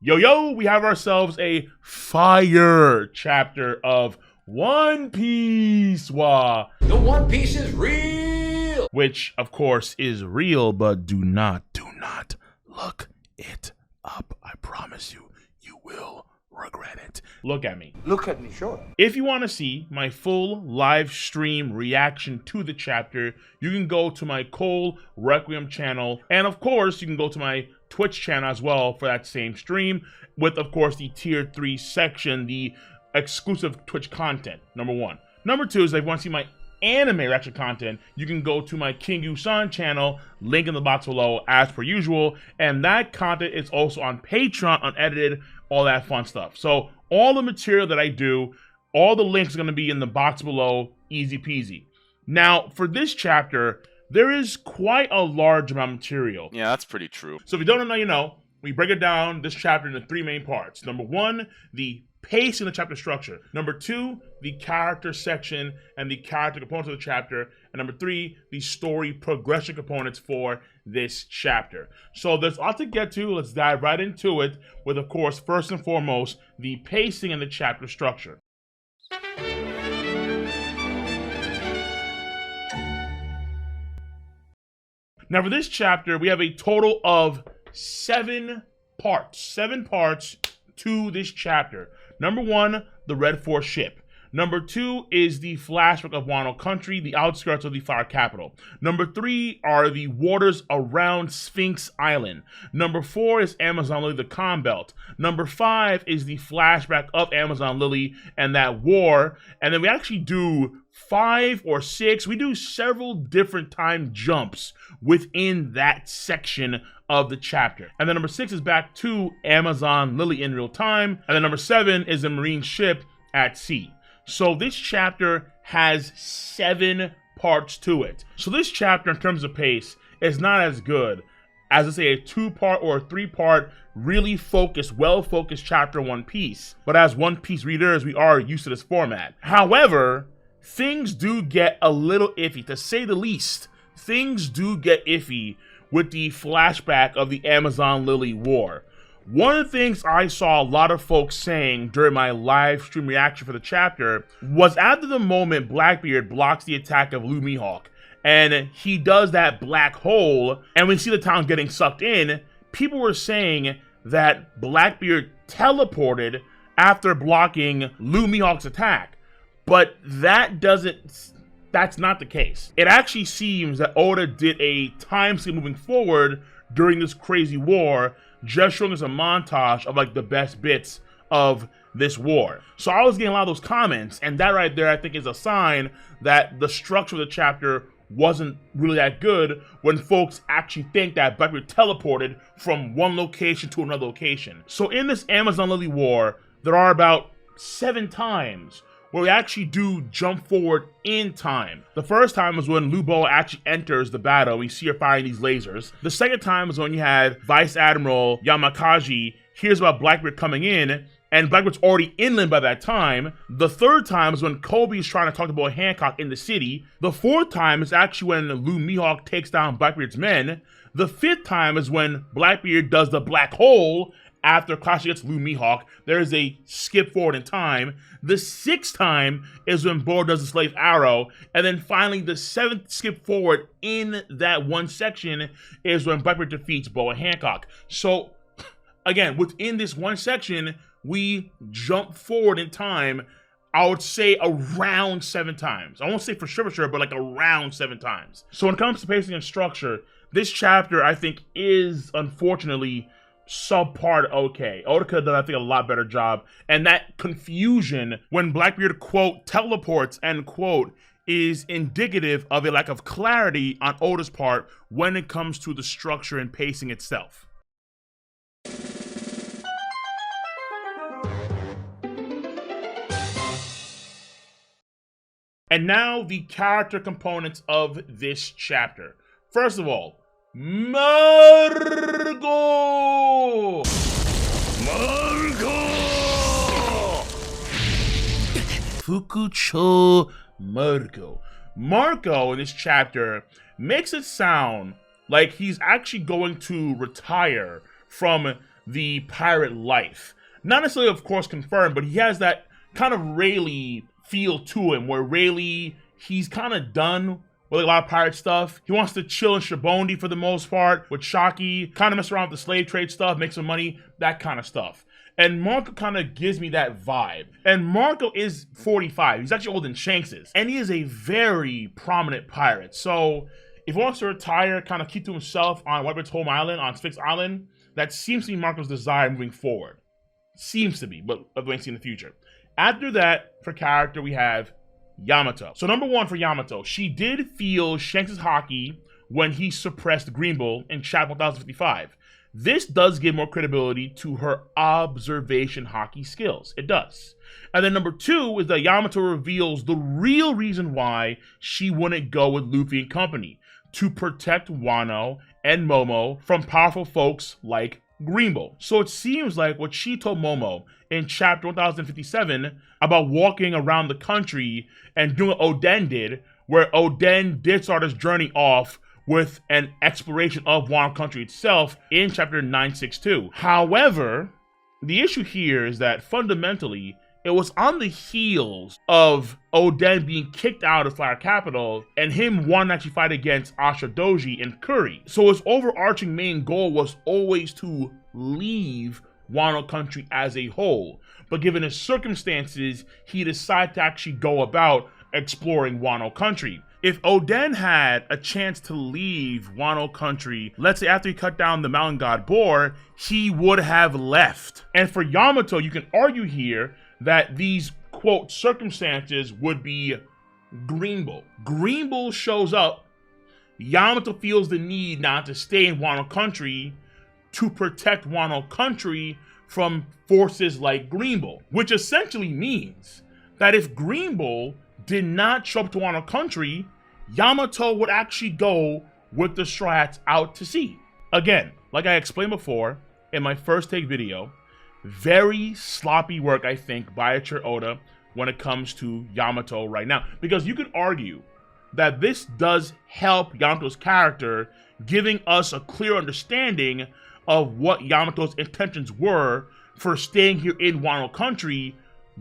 Yo, we have ourselves a fire chapter of One Piece. Wah. The One Piece is real! Which, of course, is real, but do not look it up. I promise you, you will regret it. Look at me. Look at me, sure. If you want to see my full live stream reaction to the chapter, you can go to my Cole Requiem channel. And of course, you can go to my Twitch channel as well for that same stream with, of course, the tier 3 section, the exclusive Twitch content, number 1. Number 2 is if you want to see my anime reaction content, you can go to my Kingu-san channel, link in the box below as per usual, and that content is also on Patreon, unedited, all that fun stuff. So all the material that I do, all the links are going to be in the box below, easy peasy. Now, for this chapter, there is quite a large amount of material. Yeah, that's pretty true. So if you don't know, you know. We break it down, this chapter, into 3 main parts. Number 1, the pace in the chapter structure. Number 2, the character section and the character components of the chapter. And number 3, the story progression components for this chapter. So there's a lot to get to. Let's dive right into it with, of course, first and foremost, the pacing and the chapter structure. Now for this chapter, we have a total of 7 parts. 7 parts to this chapter. Number 1, the Red Force ship. Number 2 is the flashback of Wano Country, the outskirts of the Fire Capital. Number 3 are the waters around Sphinx Island. Number 4 is Amazon Lily, the Calm Belt. Number 5 is the flashback of Amazon Lily and that war. And then we actually do 5 or 6. We do several different time jumps within that section of the chapter. And then number 6 is back to Amazon Lily in real time. And then number 7 is the Marine ship at sea. So this chapter has 7 parts to it. So this chapter, in terms of pace, is not as good as, let's say, a 2-part or a 3-part, really focused, well-focused chapter One Piece. But as One Piece readers, we are used to this format. However, things do get a little iffy, to say the least. Things do get iffy with the flashback of the Amazon Lily War. One of the things I saw a lot of folks saying during my live stream reaction for the chapter was after the moment Blackbeard blocks the attack of Lou Mihawk, and he does that black hole, and we see the town getting sucked in, people were saying that Blackbeard teleported after blocking Lou Mihawk's attack. But that's not the case. It actually seems that Oda did a time skip moving forward during this crazy war, just showing us a montage of like the best bits of this war. So I was getting a lot of those comments, and that right there I think is a sign that the structure of the chapter wasn't really that good when folks actually think that Blackbeard teleported from one location to another location. So in this Amazon Lily war, there are about 7 times where we actually do jump forward in time. The first time is when Lubo actually enters the battle. We see her firing these lasers. The second time is when you had Vice Admiral Yamakaji hears about Blackbeard coming in, and Blackbeard's already inland by that time. The third time is when Kobe is trying to talk to Boy Hancock in the city. The fourth time is actually when Lou Mihawk takes down Blackbeard's men. The 5th time is when Blackbeard does the black hole after Clash against Lou Mihawk. There is a skip forward in time. The 6th time is when Boro does the slave arrow. And then finally, the 7th skip forward in that one section is when Blackbeard defeats Boa Hancock. So, again, within this one section, we jump forward in time, I would say around 7 times. I won't say for sure, but like around 7 times. So when it comes to pacing and structure, this chapter, I think, is unfortunately subpart okay. Oda could have done, I think, a lot better job. And that confusion when Blackbeard, quote, teleports, end quote, is indicative of a lack of clarity on Oda's part when it comes to the structure and pacing itself. And now the character components of this chapter. First of all, Marco! Fukucho Marco. Marco in this chapter makes it sound like he's actually going to retire from the pirate life. Not necessarily, of course, confirmed, but he has that kind of Rayleigh feel to him, where Rayleigh, he's kind of done with a lot of pirate stuff. He wants to chill in Shabondi for the most part, with Shaki, kind of mess around with the slave trade stuff, make some money, that kind of stuff. And Marco kind of gives me that vibe. And Marco is 45. He's actually older than Shanks is. And he is a very prominent pirate. So if he wants to retire, kind of keep to himself on Whitebeard's home island, on Sphinx Island, that seems to be Marco's desire moving forward. Seems to be, but we'll wait and see in the future. After that, for character, we have Yamato. So number one for Yamato, she did feel Shanks' hockey when he suppressed Green Bull in chapter 1055. This does give more credibility to her observation hockey skills. It does. And then number two is that Yamato reveals the real reason why she wouldn't go with Luffy and company, to protect Wano and Momo from powerful folks like Green Bull. So it seems like what she told Momo in chapter 1057 about walking around the country and doing what Oden did, where Oden did start his journey off with an exploration of Wano country itself in chapter 962. However, the issue here is that fundamentally, it was on the heels of Oden being kicked out of Fire Capital and him wanting to actually fight against Asha Doji and Curry. So his overarching main goal was always to leave Wano country as a whole. But given his circumstances, he decided to actually go about exploring Wano country. If Oden had a chance to leave Wano country, let's say after he cut down the mountain god Boar, he would have left. And for Yamato, you can argue here that these, quote, circumstances would be Green Bull. Green Bull shows up, Yamato feels the need now to stay in Wano country to protect Wano country from forces like Green Bull, which essentially means that if Green Bull did not show up to Wano country, Yamato would actually go with the Straw Hats out to sea. Again, like I explained before in my first take video, very sloppy work, I think, by Eiichiro Oda when it comes to Yamato right now. Because you could argue that this does help Yamato's character, giving us a clear understanding of what Yamato's intentions were for staying here in Wano country,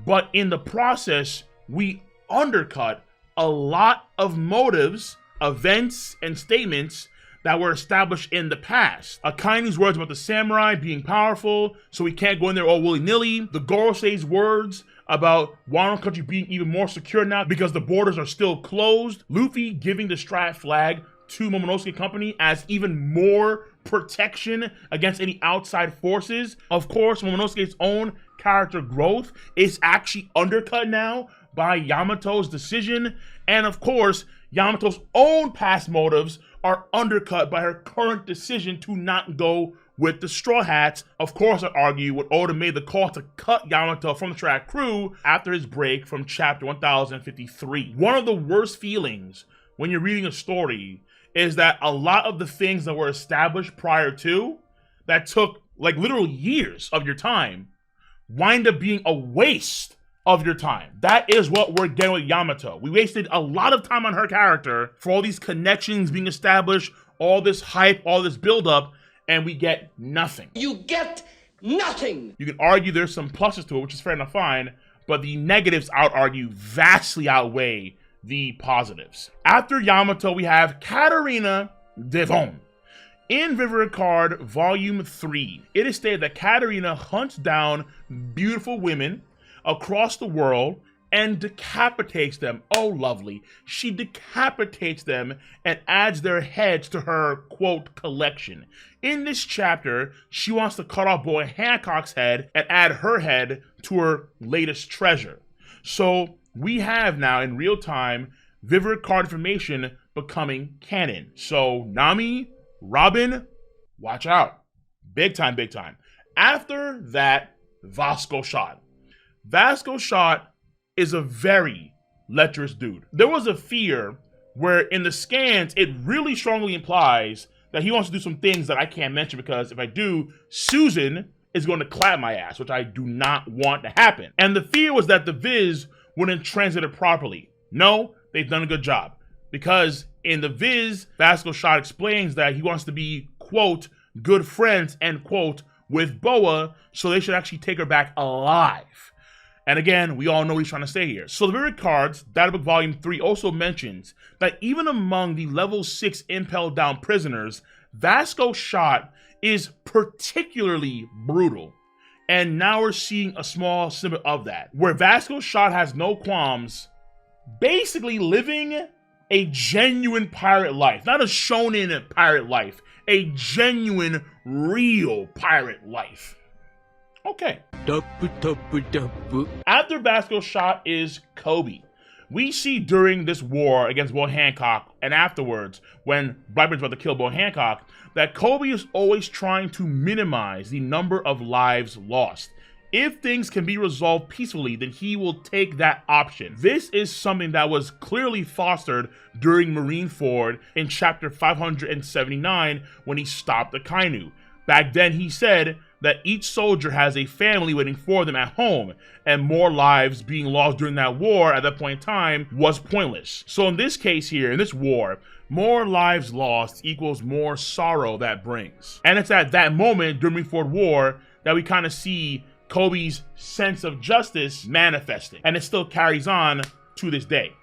but in the process, we undercut a lot of motives, events, and statements that were established in the past. Akaini's words about the samurai being powerful, so we can't go in there all willy-nilly. The Gorosei's words about Wano country being even more secure now because the borders are still closed. Luffy giving the Strat flag to Momonosuke Company as even more protection against any outside forces. Of course, Momonosuke's own character growth is actually undercut now by Yamato's decision. And of course, Yamato's own past motives are undercut by her current decision to not go with the Straw Hats. Of course, I argue when Oda made the call to cut Yamato from the track crew after his break from chapter 1053. One of the worst feelings when you're reading a story is that a lot of the things that were established prior to, that took like literal years of your time, wind up being a waste of your time. That is what we're getting with Yamato. We wasted a lot of time on her character for all these connections being established, all this hype, all this buildup, and we get nothing. You get nothing! You can argue there's some pluses to it, which is fair enough, fine, but the negatives, I would argue, vastly outweigh the positives. After Yamato, we have Katarina Devon. In River Card Volume 3, it is stated that Katarina hunts down beautiful women across the world and decapitates them. Oh, lovely. She decapitates them and adds their heads to her, quote, collection. In this chapter, she wants to cut off Boy Hancock's head and add her head to her latest treasure. So we have now, in real time, Vivid Card information becoming canon. So Nami, Robin, watch out. Big time, big time. After that, Vasco Shot. Vasco Shot is a very lecherous dude. There was a fear where in the scans, it really strongly implies that he wants to do some things that I can't mention because if I do, Susan is going to clap my ass, which I do not want to happen. And the fear was that the Viz wouldn't translate it properly. No, they've done a good job. Because in the Viz, Vasco Shot explains that he wants to be, quote, good friends, end quote, with Boa, so they should actually take her back alive. And again, we all know what he's trying to say here. So the Vivid Cards, Databook Volume 3 also mentions that even among the level 6 impelled down prisoners, Vasco's shot is particularly brutal. And now we're seeing a small snippet of that, where Vasco's shot has no qualms, basically living a genuine pirate life. Not a shonen pirate life, a genuine, real pirate life. Okay. After Vasco's shot is Kobe. We see during this war against Boa Hancock, and afterwards, when Blackbeard's about to kill Boa Hancock, that Kobe is always trying to minimize the number of lives lost. If things can be resolved peacefully, then he will take that option. This is something that was clearly fostered during Marineford in chapter 579 when he stopped the Kainu. Back then he said that each soldier has a family waiting for them at home, and more lives being lost during that war at that point in time was pointless. So in this case here, in this war, more lives lost equals more sorrow that brings. And it's at that moment during Marineford War that we kind of see Kobe's sense of justice manifesting, and it still carries on to this day.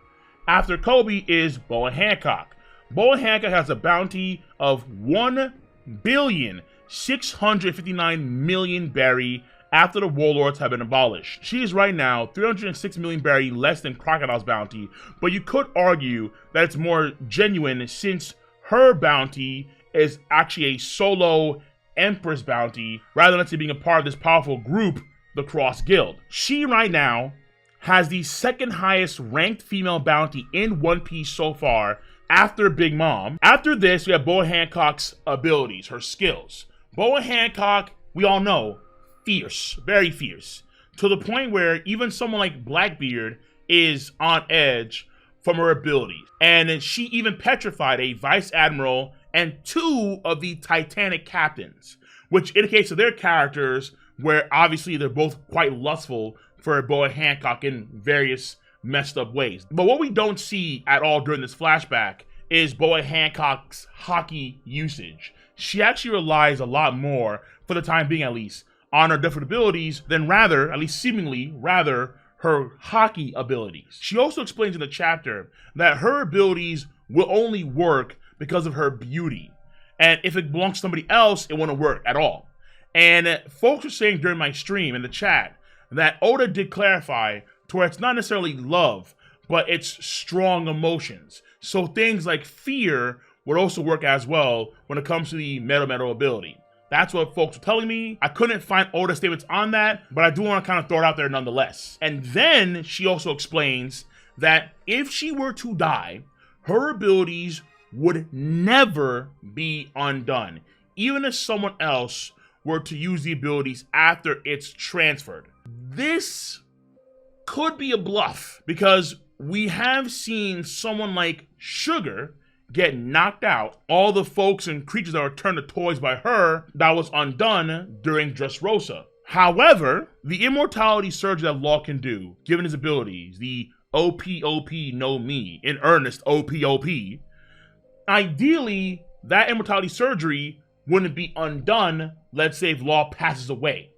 After Kobe is Boa Hancock. Boa Hancock has a bounty of 1,659,000,000 berry after the warlords have been abolished. She is right now 306 million berry less than Crocodile's bounty, but you could argue that it's more genuine since her bounty is actually a solo Empress bounty rather than being a part of this powerful group, the Cross Guild. She right now has the second highest ranked female bounty in One Piece so far after Big Mom. After this, we have Boa Hancock's abilities, her skills. Boa Hancock, we all know, fierce, very fierce, to the point where even someone like Blackbeard is on edge from her abilities. And she even petrified a vice admiral and 2 of the Titanic captains, which indicates to their characters where obviously they're both quite lustful for Boa Hancock in various messed up ways. But what we don't see at all during this flashback is Boa Hancock's hockey usage. She actually relies a lot more, for the time being at least, on her different abilities than rather, at least seemingly, rather her hockey abilities. She also explains in the chapter that her abilities will only work because of her beauty. And if it belongs to somebody else, it won't work at all. And folks were saying during my stream in the chat that Oda did clarify to where it's not necessarily love, but it's strong emotions. So things like fear would also work as well when it comes to the Metal ability. That's what folks were telling me. I couldn't find Oda statements on that, but I do want to kind of throw it out there nonetheless. And then she also explains that if she were to die, her abilities would never be undone, even if someone else were to use the abilities after it's transferred. This could be a bluff, because we have seen someone like Sugar get knocked out. All the folks and creatures that were turned to toys by her, that was undone during Dressrosa. However, the immortality surge that Law can do, given his abilities, the OP no me, in earnest OP, ideally, that immortality surgery wouldn't be undone, let's say if Law passes away.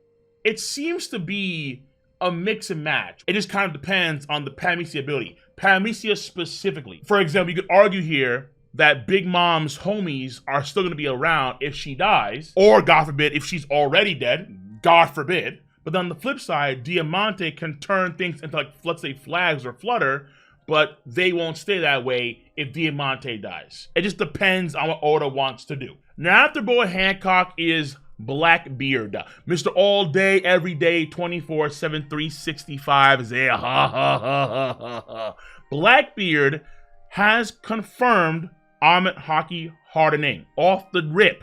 It seems to be a mix and match. It just kind of depends on the Paramecia ability. Paramecia specifically. For example, you could argue here that Big Mom's homies are still going to be around if she dies, or God forbid, if she's already dead, God forbid. But then on the flip side, Diamante can turn things into, like, let's say flags or flutter, but they won't stay that way if Diamante dies. It just depends on what Oda wants to do. Now after Boa Hancock is Blackbeard, Mr. All Day, Every Day, 24/7, 365 is there. Blackbeard has confirmed Ahmet Haki hardening off the rip.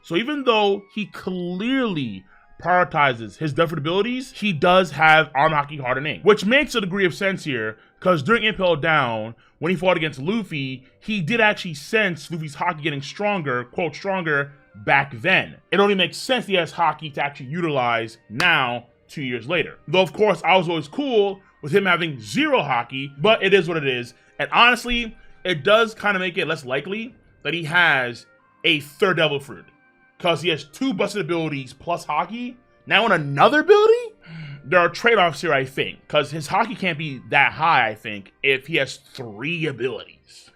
So even though he clearly prioritizes his different abilities, he does have Ahmet Haki hardening, which makes a degree of sense here, because during Impel Down, when he fought against Luffy, he did actually sense Luffy's Haki getting stronger, quote, stronger, back then. It only makes sense he has Haki to actually utilize now, 2 years later. Though, of course, I was always cool with him having 0 Haki, but it is what it is. And honestly, it does kind of make it less likely that he has a third Devil Fruit. because he has 2 busted abilities plus hockey. Now on another ability? There are trade-offs here, I think, because his hockey can't be that high, I think, if he has 3 abilities.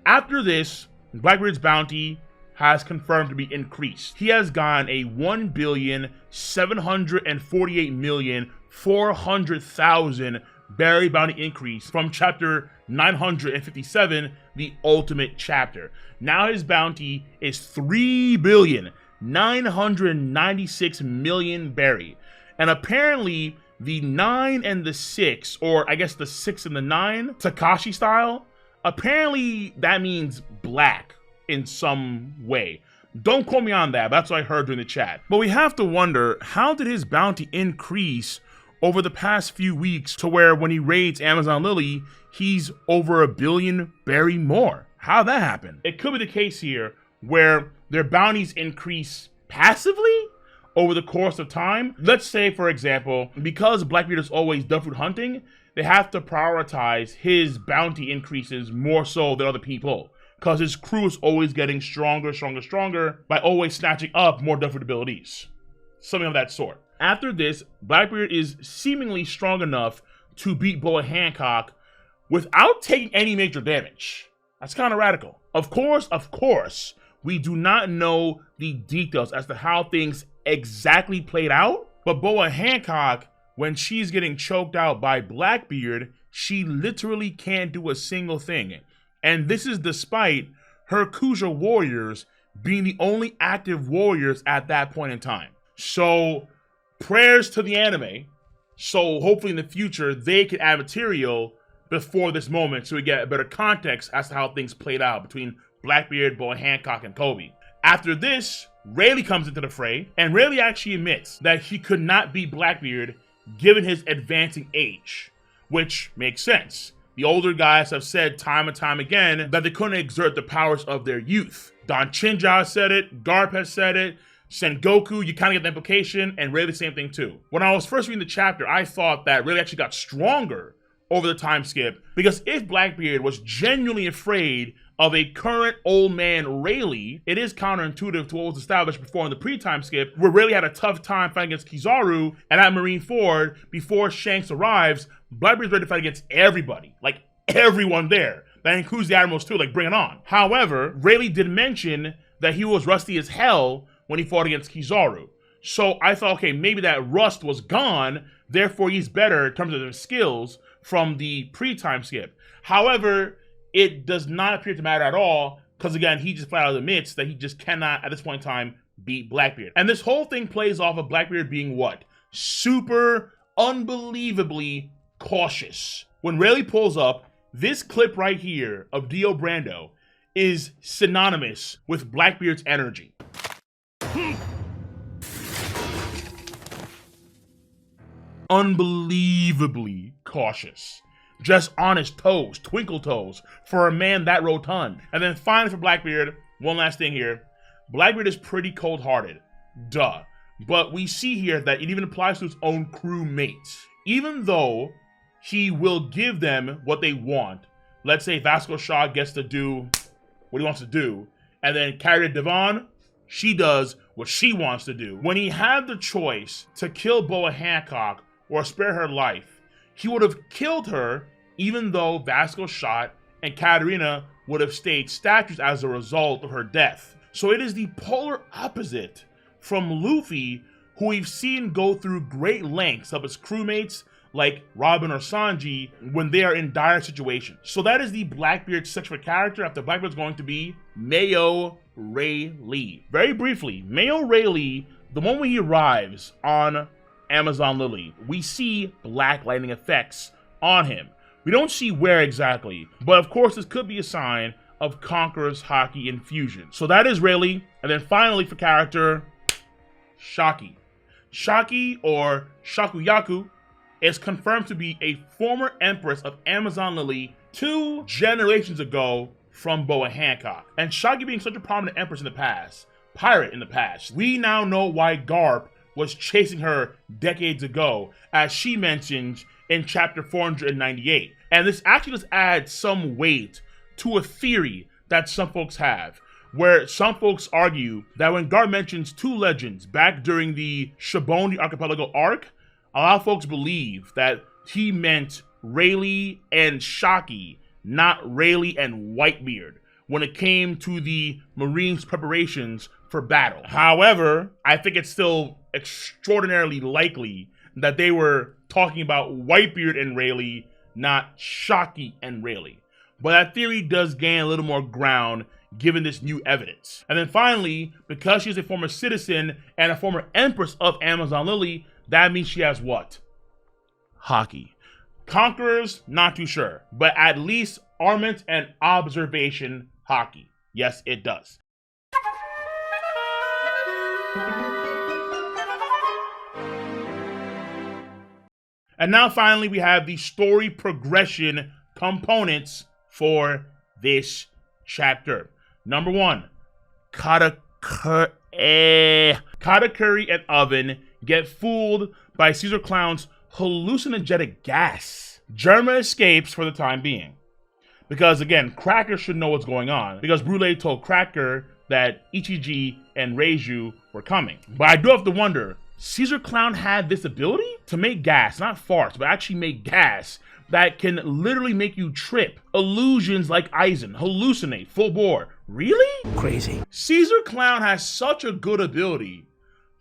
After this, Blackbeard's bounty has confirmed to be increased. He has gotten a 1,748,400,000 berry bounty increase from chapter 957, the ultimate chapter. Now his bounty is 3,996,000,000 berry. And apparently the 9 and the 6, or I guess the 6 and the 9, Takashi style, apparently that means black in some way. Don't quote me on that, but that's what I heard during the chat. But we have to wonder, how did his bounty increase over the past few weeks to where when he raids Amazon Lily, he's over 1 billion berry more? How'd that happen? It could be the case here where their bounties increase passively over the course of time. Let's say, for example, because Blackbeard is always Dufffoot hunting, they have to prioritize his bounty increases more so than other people, because his crew is always getting stronger by always snatching up more Dufffoot abilities. Something of that sort. After this, Blackbeard is seemingly strong enough to beat Boa Hancock without taking any major damage. That's kind of radical. Of course, we do not know the details as to how things exactly played out, but Boa Hancock, when she's getting choked out by Blackbeard, she literally can't do a single thing. And this is despite her Kuja warriors being the only active warriors at that point in time. So prayers to the anime. So hopefully in the future, they can add material before this moment so we get a better context as to how things played out between Blackbeard, Boa Hancock, and Kobe. After this, Rayleigh comes into the fray, and Rayleigh actually admits that he could not beat Blackbeard given his advancing age, which makes sense. The older guys have said time and time again that they couldn't exert the powers of their youth. Don Chinja said it, Garp has said it, Sengoku, you kind of get the implication, and Rayleigh the same thing too. When I was first reading the chapter, I thought that Rayleigh actually got stronger over the time skip, because if Blackbeard was genuinely afraid of a current old man Rayleigh, it is counterintuitive to what was established before in the pre-time skip, where Rayleigh had a tough time fighting against Kizaru, and at Marineford, before Shanks arrives, Blackbeard's ready to fight against everybody, like everyone there. That includes the admirals too, like bring it on. However, Rayleigh did mention that he was rusty as hell when he fought against Kizaru. So I thought, okay, maybe that rust was gone, therefore he's better in terms of his skills from the pre-time skip. However, it does not appear to matter at all, because again, he just flat out admits that he just cannot, at this point in time, beat Blackbeard. And this whole thing plays off of Blackbeard being what? Super, unbelievably cautious. When Rayleigh pulls up, this clip right here of Dio Brando is synonymous with Blackbeard's energy. Unbelievably cautious. Just on his toes, twinkle toes, for a man that rotund. And then finally for Blackbeard, one last thing here. Blackbeard is pretty cold-hearted. Duh. But we see here that it even applies to his own crew mates. Even though he will give them what they want. Let's say Vasco Shaw gets to do what he wants to do. And then Carrie Devon, she does what she wants to do. When he had the choice to kill Boa Hancock or spare her life, he would have killed her, even though Vasco shot and Katarina would have stayed statues as a result of her death. So it is the polar opposite from Luffy, who we've seen go through great lengths of his crewmates like Robin or Sanji when they are in dire situations. So that is the Blackbeard sexual character after Blackbeard's going to be Mayo Rayleigh. Very briefly, Mayo Rayleigh, the moment he arrives on Amazon Lily, we see black lightning effects on him. We don't see where exactly, but of course this could be a sign of Conqueror's Haki infusion. So that is Rayleigh, and then finally for character, Shaki. Shaki, or Shakuyaku, is confirmed to be a former empress of Amazon Lily 2 generations ago from Boa Hancock. And Shaki being such a prominent empress in the past, pirate in the past, we now know why Garp was chasing her decades ago, as she mentions in chapter 498. And this actually just adds some weight to a theory that some folks have, where some folks argue that when Garp mentions two legends back during the Shaboni Archipelago arc, a lot of folks believe that he meant Rayleigh and Shocky, not Rayleigh and Whitebeard, when it came to the Marines' preparations for battle. However, I think it's still extraordinarily likely that they were talking about Whitebeard and Rayleigh, not Shocky and Rayleigh. But that theory does gain a little more ground given this new evidence. And then finally, because she's a former citizen and a former empress of Amazon Lily, that means she has what? Haki. Conquerors, not too sure, but at least armament and observation Haki. Yes, it does. And now finally, we have the story progression components for this chapter. Number 1, Katakuri and Oven get fooled by Caesar Clown's hallucinogenic gas. Germa escapes for the time being. Because again, Cracker should know what's going on, because Brule told Cracker that Ichiji and Reiju were coming. But I do have to wonder, Caesar Clown had this ability to make gas, not farts, but actually make gas that can literally make you trip. Illusions like Aizen, hallucinate, full bore. Really? Crazy. Caesar Clown has such a good ability,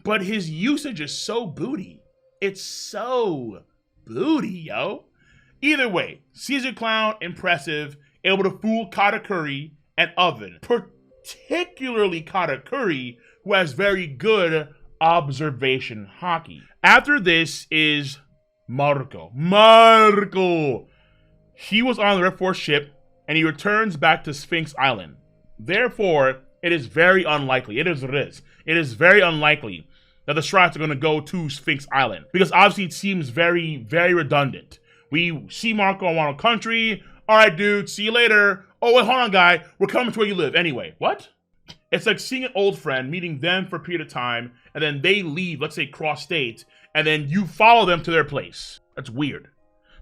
but his usage is so booty. It's so booty, yo. Either way, Caesar Clown, impressive, able to fool Katakuri and Oven. Particularly Katakuri, who has very good observation Haki. After this is Marco. He was on the Red Force ship, and he returns back to Sphinx Island. Therefore, it is very unlikely. It is very unlikely that the Strats are going to go to Sphinx Island, because obviously it seems very, very redundant. We see Marco on Wano Country. All right, dude, see you later. Oh, wait, hold on, guy. We're coming to where you live. Anyway, what? It's like seeing an old friend, meeting them for a period of time, and then they leave, let's say cross state, and then you follow them to their place. That's weird.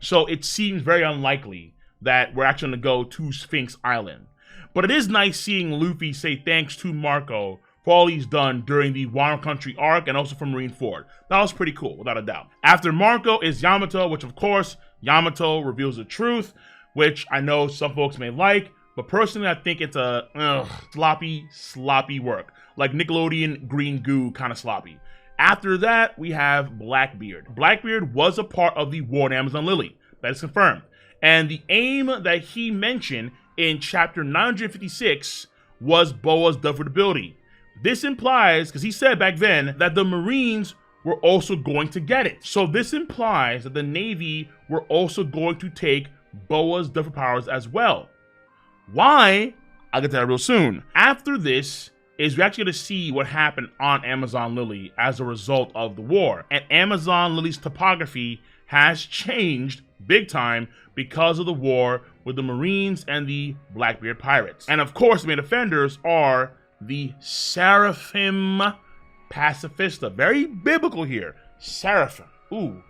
So it seems very unlikely that we're actually going to go to Sphinx Island. But it is nice seeing Luffy say thanks to Marco for all he's done during the Wano Country arc and also for Marineford. That was pretty cool, without a doubt. After Marco is Yamato, which of course, Yamato reveals the truth, which I know some folks may like, but personally I think it's a sloppy work. Like Nickelodeon green goo kind of sloppy. After that, we have Blackbeard. Blackbeard was a part of the War in Amazon Lily. That is confirmed. And the aim that he mentioned in chapter 956 was Boa's Dufford ability. This implies, because he said back then, that the Marines were also going to get it. So this implies that the Navy were also going to take Boa's Dufford powers as well. Why? I'll get to that real soon. After this is we're actually going to see what happened on Amazon Lily as a result of the war. And Amazon Lily's topography has changed big time because of the war with the Marines and the Blackbeard pirates. And of course, the main offenders are the Seraphim Pacifista. Very biblical here. Seraphim. Ooh.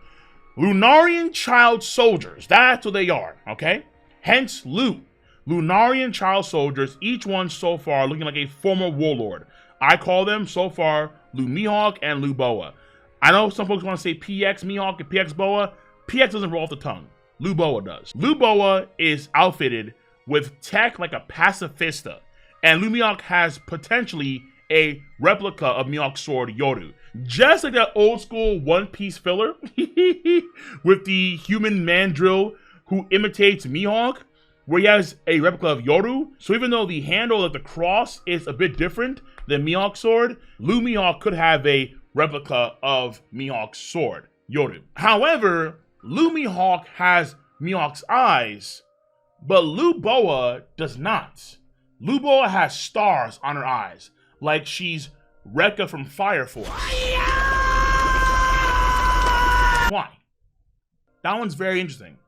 Lunarian child soldiers. That's what they are, okay? Hence, Lunarian child soldiers, each one so far looking like a former warlord. I call them so far Lu Mihawk and Lu Boa. I know some folks want to say PX Mihawk and PX Boa. PX doesn't roll off the tongue. Lu Boa does. Lu Boa is outfitted with tech like a pacifista, and Lu Mihawk has potentially a replica of Mihawk's sword Yoru. Just like that old school One Piece filler with the human mandrill who imitates Mihawk, where he has a replica of Yoru. So even though the handle of the cross is a bit different than Mihawk's sword, Lu Mihawk could have a replica of Mihawk's sword, Yoru. However, Lu Mihawk has Mihawk's eyes, but Lu Boa does not. Lu Boa has stars on her eyes, like she's Rekka from Fire Force. Why? That one's very interesting.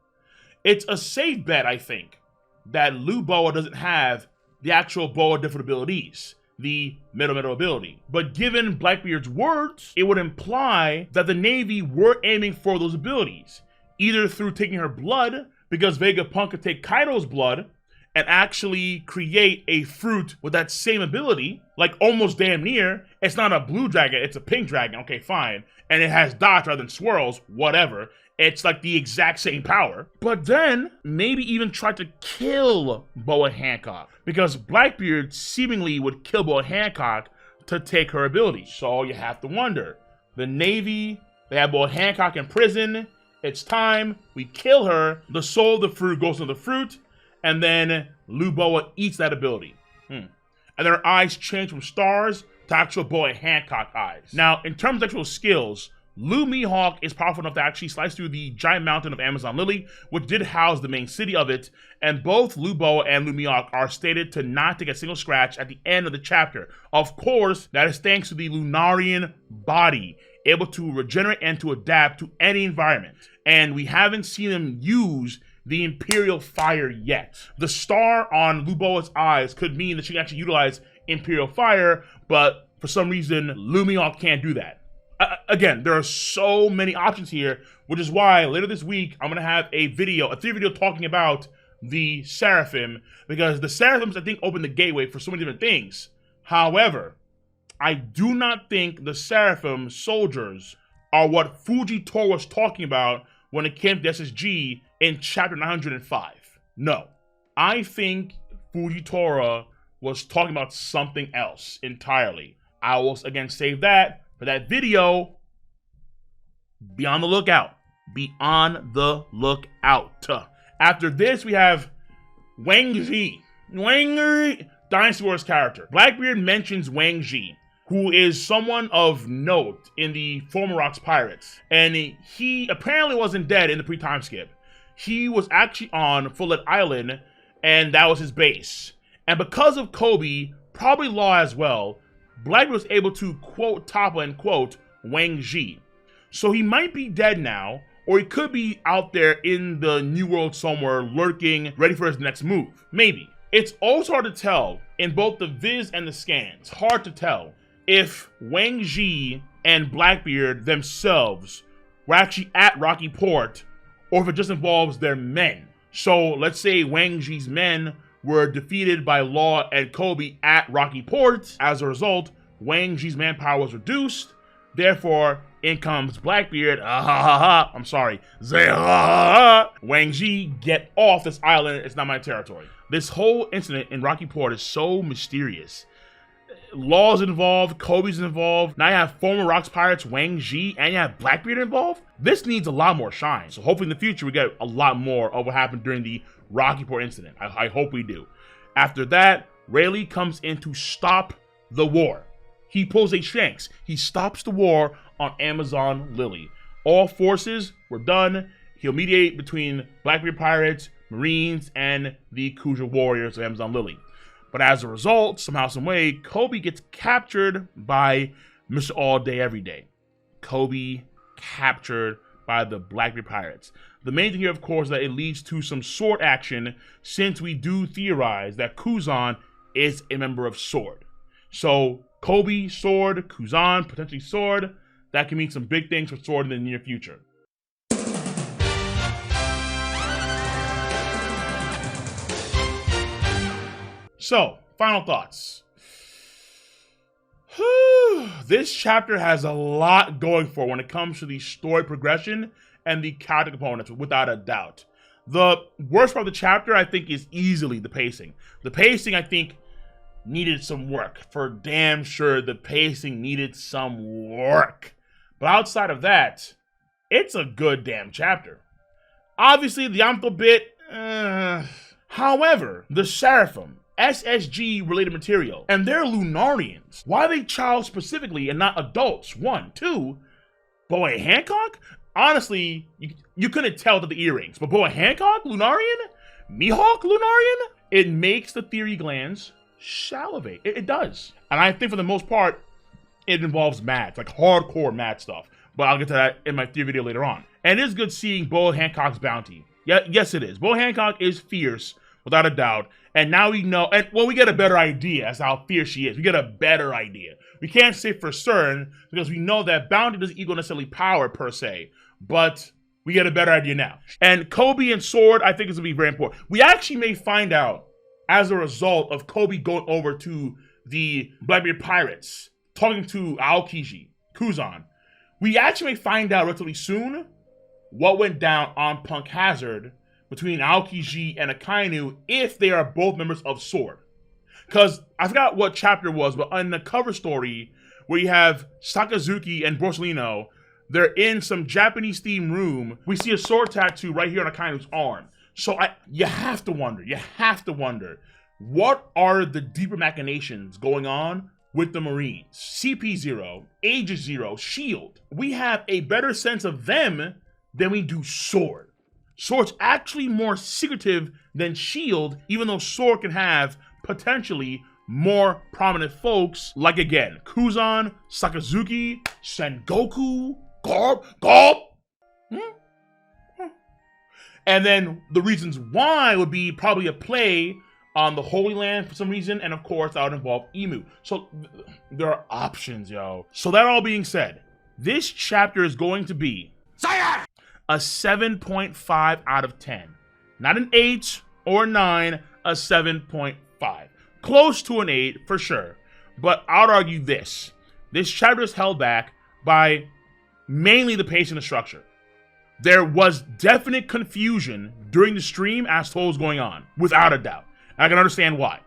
It's a safe bet, I think, that Lu Boa doesn't have the actual Boa different abilities, the middle ability. But given Blackbeard's words, it would imply that the Navy were aiming for those abilities, either through taking her blood, because Vegapunk could take Kaido's blood, and actually create a fruit with that same ability, like almost damn near. It's not a blue dragon, it's a pink dragon, okay, fine. And it has dots rather than swirls, whatever. It's like the exact same power. But then, maybe even try to kill Boa Hancock, because Blackbeard seemingly would kill Boa Hancock to take her ability. So you have to wonder. The Navy, they have Boa Hancock in prison. It's time, we kill her. The soul of the fruit goes into the fruit, and then Luboa eats that ability. And then her eyes change from stars to actual Boa Hancock eyes. Now, in terms of actual skills, Lu Mihawk is powerful enough to actually slice through the giant mountain of Amazon Lily, which did house the main city of it, and both Luboa and Lu Mihawk are stated to not take a single scratch at the end of the chapter. Of course, that is thanks to the Lunarian body, able to regenerate and to adapt to any environment. And we haven't seen them use the Imperial Fire yet. The star on Luboa's eyes could mean that she can actually utilize Imperial Fire, but for some reason, Lu Mihawk can't do that. Again, there are so many options here, which is why later this week, I'm going to have a theory video talking about the Seraphim, because the Seraphims, I think, open the gateway for so many different things. However, I do not think the Seraphim soldiers are what Fujitora was talking about when it came to SSG in chapter 905. No. I think Fujitora was talking about something else entirely. I will, again, save that for that video. Be on the lookout. Be on the lookout. After this, we have Wang Ji. Dynasty Wars character. Blackbeard mentions Wang Ji, who is someone of note in the former Rocks Pirates. And he apparently wasn't dead in the pre-time skip. He was actually on Fullet Island, and that was his base. And because of Kobe, probably Law as well, Blackbeard was able to quote Toppa and quote Wang Ji. So he might be dead now, or he could be out there in the New World somewhere, lurking, ready for his next move. Maybe. It's also hard to tell in both the Viz and the scans. Hard to tell if Wang Ji and Blackbeard themselves were actually at Rocky Port, or if it just involves their men. So let's say Wang Ji's men were defeated by Law and Kobe at Rocky Port. As a result, Wang Ji's manpower was reduced. Therefore, in comes Blackbeard. I'm sorry. Wang Ji, get off this island. It's not my territory. This whole incident in Rocky Port is so mysterious. Law's involved, Kobe's involved. Now you have former Rocks Pirates, Wang Ji, and you have Blackbeard involved. This needs a lot more shine. So hopefully in the future we get a lot more of what happened during the Rocky Port incident. I hope we do. After that, Rayleigh comes in to stop the war. He pulls a Shanks. He stops the war on Amazon Lily. All forces were done. He'll mediate between Blackbeard Pirates, Marines, and the Kuja Warriors of Amazon Lily. But as a result, somehow, some way, Kobe gets captured by Mr. All Day Every Day. Kobe captured by the Blackbeard Pirates. The main thing here, of course, is that it leads to some sword action, since we do theorize that Kuzan is a member of Sword. So, Kobe, Sword, Kuzan, potentially Sword. That can mean some big things for Sword in the near future. So, final thoughts. This chapter has a lot going for it when it comes to the story progression and the character components, without a doubt. The worst part of the chapter, I think, is easily the pacing. The pacing, I think, needed some work. For damn sure, the pacing needed some work. But outside of that, it's a good damn chapter. Obviously, the Yamato bit, however, the Seraphim, SSG related material, and they're Lunarians. Why are they child specifically and not adults? 1, 2, Boa Hancock? Honestly, you couldn't tell to the earrings, but Boa Hancock, Lunarian? Mihawk, Lunarian? It makes the theory glands salivate. It does. And I think for the most part, it involves math, like hardcore math stuff. But I'll get to that in my theory video later on. And it is good seeing Boa Hancock's bounty. Yeah, yes it is. Boa Hancock is fierce, without a doubt. And now we know, and well, we get a better idea as to how fierce she is. We get a better idea. We can't say for certain, because we know that bounty doesn't equal necessarily power per se, but we get a better idea now. And Kobe and Sword, I think, is going to be very important. We actually may find out as a result of Kobe going over to the Blackbeard Pirates, talking to Aokiji, Kuzan. We actually may find out relatively soon what went down on Punk Hazard between Aokiji and Akainu if they are both members of SWORD. Because I forgot what chapter it was, but in the cover story where you have Sakazuki and Borsellino, they're in some Japanese-themed room. We see a sword tattoo right here on Akainu's arm. So you have to wonder, what are the deeper machinations going on with the Marines? CP0, Aegis Zero, SHIELD. We have a better sense of them than we do SWORD. SWORD's actually more secretive than SHIELD, even though SWORD can have potentially more prominent folks, like again, Kuzan, Sakazuki, Sengoku, Garp. And then the reasons why would be probably a play on the Holy Land for some reason, and of course that would involve Emu. So there are options, yo. So that all being said, this chapter is going to be a 7.5 out of 10. Not an 8 or 9, a 7.5. Close to an 8 for sure. But I would argue this. This chapter is held back by mainly the pace and the structure. There was definite confusion during the stream as to what was going on, without a doubt. And I can understand why.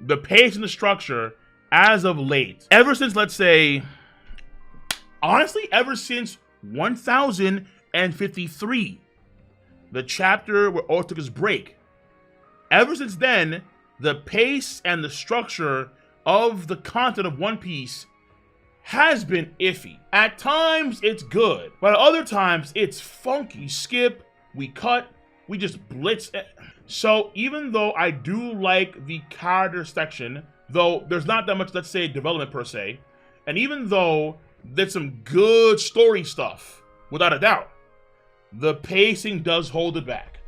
The pace and the structure, as of late, ever since, let's say, honestly, ever since 1053, the chapter where Oda took his break, ever since then, the pace and the structure of the content of One Piece has been iffy. At times, it's good, but at other times, it's funky. Skip, we cut, we just blitz. So even though I do like the character section, though there's not that much, let's say, development per se, and even though there's some good story stuff, without a doubt, the pacing does hold it back.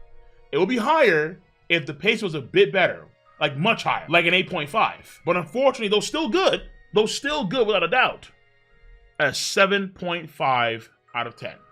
It would be higher if the pace was a bit better, like much higher, like an 8.5. But unfortunately, though still good without a doubt, a 7.5 out of 10.